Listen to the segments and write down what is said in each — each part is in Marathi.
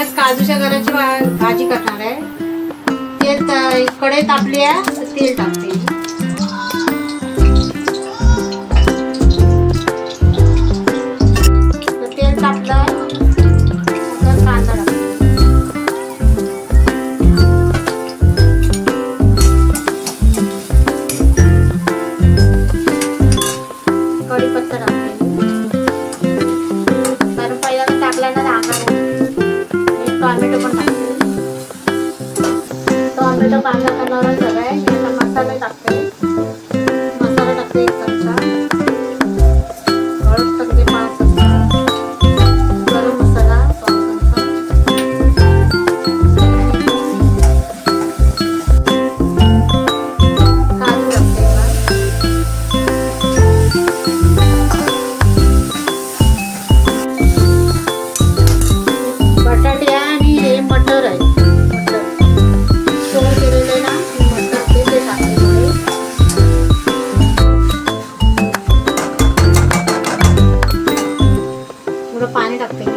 आज काजूच्या गऱ्याची भाजी करणार आहे। तेल कढई तापली आहे तर तेल टाकते। तेल तापलं तर कांदा टाकते। कढीपत्ता टाकते। कारण पहिल्यांदा टाकला ना अंगावर टोमॅटो पण टाकते। टोमॅटो कांदा नरम झालाय आता मसाला टाकते। मसाला टाकते 1 चमचा, हळद टाकते 5 चमचा, गरम मसाला 1 चमचा, काजू टाकते। बटाटे आणि हे मटर आहे, स्टोर केलेले ना मटर ते टाकते। थोडं पाणी टाकते मी।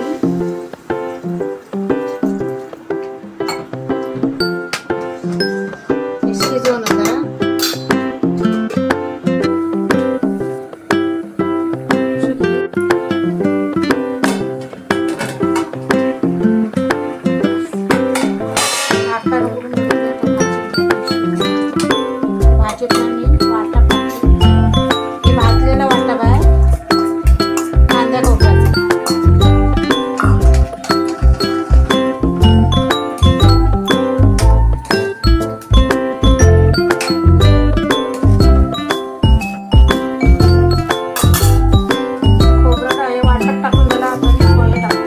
शिजवून जरा भाजलेला वाटा बाय कांदा खोबऱ्याचा। खोबरं आहे वाटत टाकून त्याला आपण पोहे टाकतो।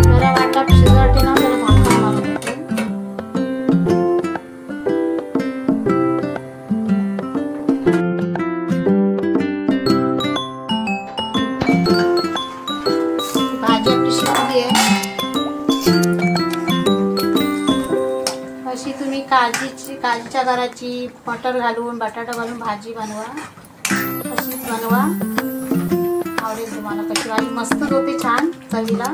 जरा वाटा शिजवते ना जरा झाकण मारून देते। भाजी आपली शिजली आहे। अशी तुम्ही काजूच्या गऱ्याची मटर घालून बटाटा घालून भाजी बनवा। अशीच बनवा, आवडेल तुम्हाला। कशी भाजी मस्त होते, छान चवीला।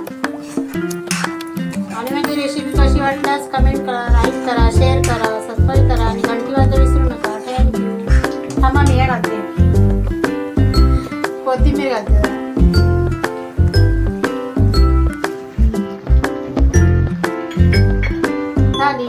आणि माझी रेसिपी कशी वाटल्यास कमेंट करा, लाईक करा, शेअर करा, सबस्क्राईब करा आणि घंटी वाजवायला विसरू नका। थँक्यू। थांबा मी हे घालते, कोथिंबीर घालते झाली।